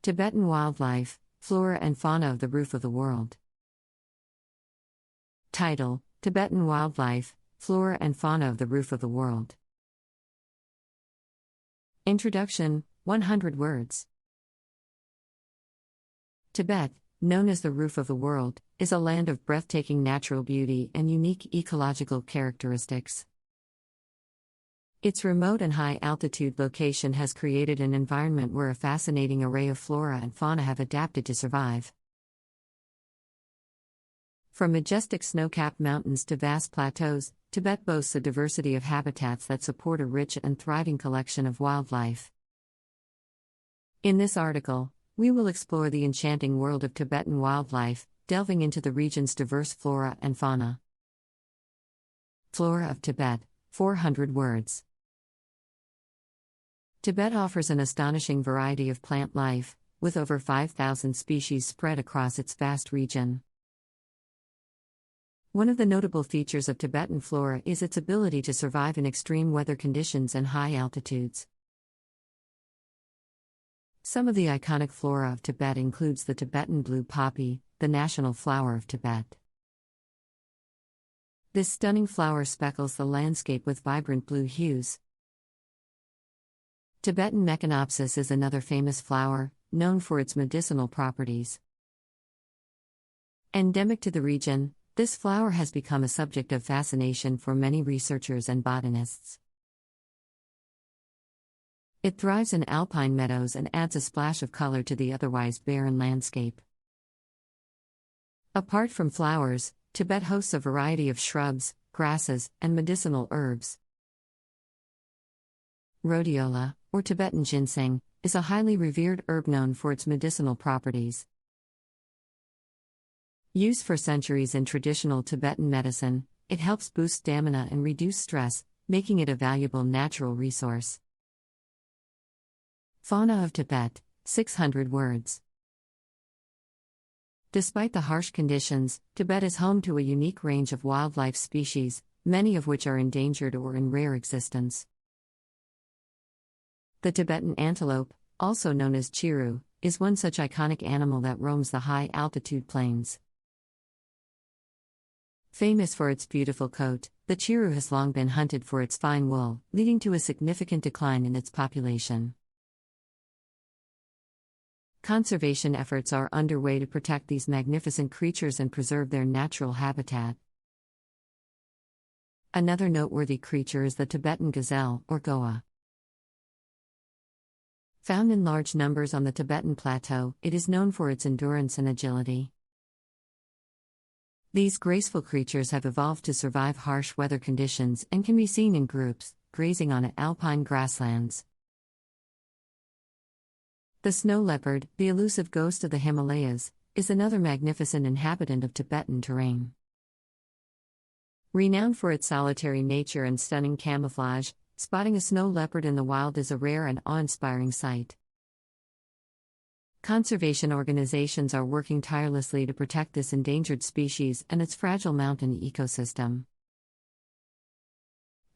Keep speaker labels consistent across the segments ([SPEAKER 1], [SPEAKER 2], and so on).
[SPEAKER 1] Tibetan Wildlife, Flora and Fauna of the Roof of the World. Title: Tibetan Wildlife, Flora and Fauna of the Roof of the World. Introduction: 100 words. Tibet, known as the Roof of the World, is a land of breathtaking natural beauty and unique ecological characteristics. Its remote and high-altitude location has created an environment where a fascinating array of flora and fauna have adapted to survive. From majestic snow-capped mountains to vast plateaus, Tibet boasts a diversity of habitats that support a rich and thriving collection of wildlife. In this article, we will explore the enchanting world of Tibetan wildlife, delving into the region's diverse flora and fauna. Flora of Tibet, 400 words. Tibet offers an astonishing variety of plant life, with over 5,000 species spread across its vast region. One of the notable features of Tibetan flora is its ability to survive in extreme weather conditions and high altitudes. Some of the iconic flora of Tibet includes the Tibetan blue poppy, the national flower of Tibet. This stunning flower speckles the landscape with vibrant blue hues. Tibetan Echinopsis is another famous flower, known for its medicinal properties. Endemic to the region, this flower has become a subject of fascination for many researchers and botanists. It thrives in alpine meadows and adds a splash of color to the otherwise barren landscape. Apart from flowers, Tibet hosts a variety of shrubs, grasses, and medicinal herbs. Rhodiola, or Tibetan ginseng, is a highly revered herb known for its medicinal properties. Used for centuries in traditional Tibetan medicine, it helps boost stamina and reduce stress, making it a valuable natural resource. Fauna of Tibet, 600 words. Despite the harsh conditions, Tibet is home to a unique range of wildlife species, many of which are endangered or in rare existence. The Tibetan antelope, also known as chiru, is one such iconic animal that roams the high-altitude plains. Famous for its beautiful coat, the chiru has long been hunted for its fine wool, leading to a significant decline in its population. Conservation efforts are underway to protect these magnificent creatures and preserve their natural habitat. Another noteworthy creature is the Tibetan gazelle, or goa. Found in large numbers on the Tibetan plateau, it is known for its endurance and agility. These graceful creatures have evolved to survive harsh weather conditions and can be seen in groups, grazing on alpine grasslands. The snow leopard, the elusive ghost of the Himalayas, is another magnificent inhabitant of Tibetan terrain. Renowned for its solitary nature and stunning camouflage, spotting a snow leopard in the wild is a rare and awe-inspiring sight. Conservation organizations are working tirelessly to protect this endangered species and its fragile mountain ecosystem.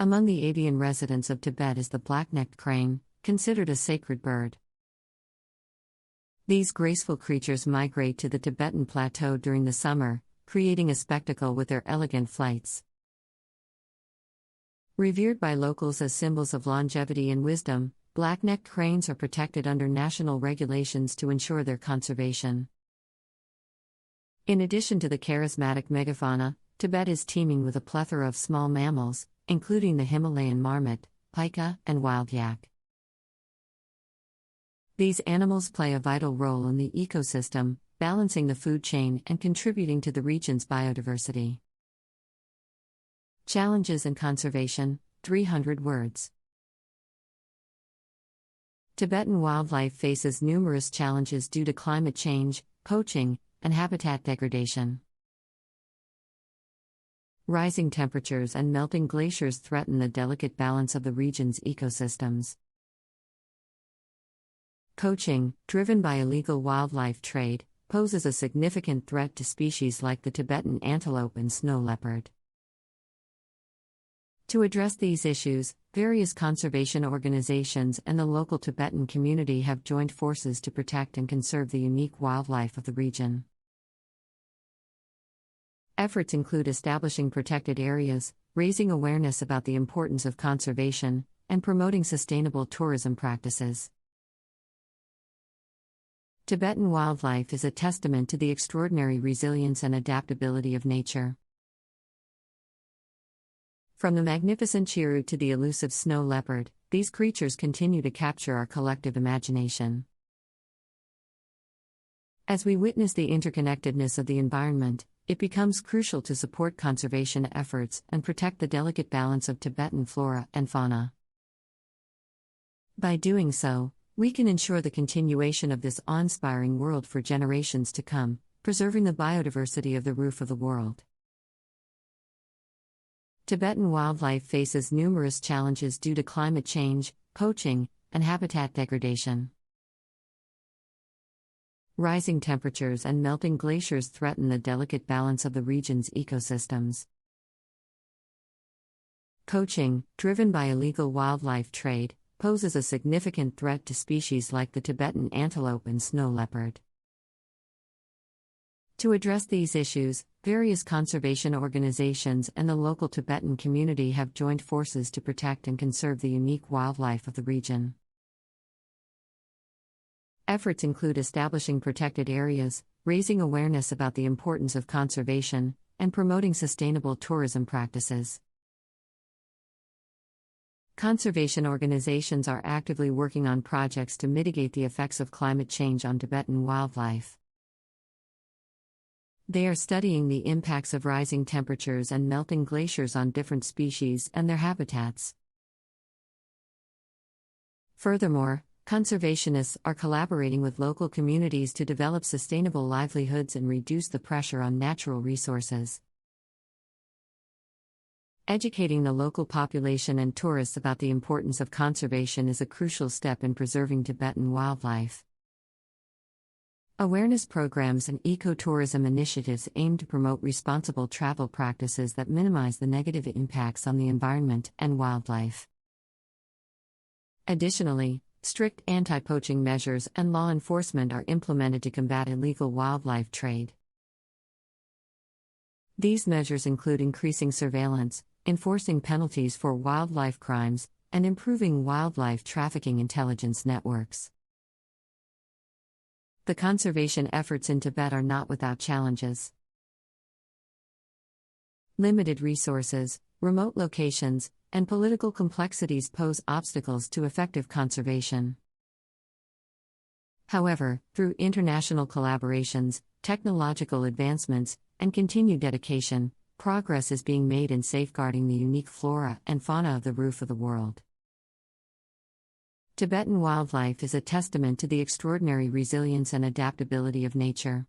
[SPEAKER 1] Among the avian residents of Tibet is the black-necked crane, considered a sacred bird. These graceful creatures migrate to the Tibetan plateau during the summer, creating a spectacle with their elegant flights. Revered by locals as symbols of longevity and wisdom, black-necked cranes are protected under national regulations to ensure their conservation. In addition to the charismatic megafauna, Tibet is teeming with a plethora of small mammals, including the Himalayan marmot, pika, and wild yak. These animals play a vital role in the ecosystem, balancing the food chain and contributing to the region's biodiversity. Challenges in conservation, 300 words. Tibetan wildlife faces numerous challenges due to climate change, poaching, and habitat degradation. Rising temperatures and melting glaciers threaten the delicate balance of the region's ecosystems. Poaching, driven by illegal wildlife trade, poses a significant threat to species like the Tibetan antelope and snow leopard. To address these issues, various conservation organizations and the local Tibetan community have joined forces to protect and conserve the unique wildlife of the region. Efforts include establishing protected areas, raising awareness about the importance of conservation, and promoting sustainable tourism practices. Tibetan wildlife is a testament to the extraordinary resilience and adaptability of nature. From the magnificent chiru to the elusive snow leopard, these creatures continue to capture our collective imagination. As we witness the interconnectedness of the environment, it becomes crucial to support conservation efforts and protect the delicate balance of Tibetan flora and fauna. By doing so, we can ensure the continuation of this awe-inspiring world for generations to come, preserving the biodiversity of the roof of the world. Tibetan wildlife faces numerous challenges due to climate change, poaching, and habitat degradation. Rising temperatures and melting glaciers threaten the delicate balance of the region's ecosystems. Poaching, driven by illegal wildlife trade, poses a significant threat to species like the Tibetan antelope and snow leopard. To address these issues, various conservation organizations and the local Tibetan community have joined forces to protect and conserve the unique wildlife of the region. Efforts include establishing protected areas, raising awareness about the importance of conservation, and promoting sustainable tourism practices. Conservation organizations are actively working on projects to mitigate the effects of climate change on Tibetan wildlife. They are studying the impacts of rising temperatures and melting glaciers on different species and their habitats. Furthermore, conservationists are collaborating with local communities to develop sustainable livelihoods and reduce the pressure on natural resources. Educating the local population and tourists about the importance of conservation is a crucial step in preserving Tibetan wildlife. Awareness programs and ecotourism initiatives aim to promote responsible travel practices that minimize the negative impacts on the environment and wildlife. Additionally, strict anti-poaching measures and law enforcement are implemented to combat illegal wildlife trade. These measures include increasing surveillance, enforcing penalties for wildlife crimes, and improving wildlife trafficking intelligence networks. The conservation efforts in Tibet are not without challenges. Limited resources, remote locations, and political complexities pose obstacles to effective conservation. However, through international collaborations, technological advancements, and continued dedication, progress is being made in safeguarding the unique flora and fauna of the roof of the world. Tibetan wildlife is a testament to the extraordinary resilience and adaptability of nature.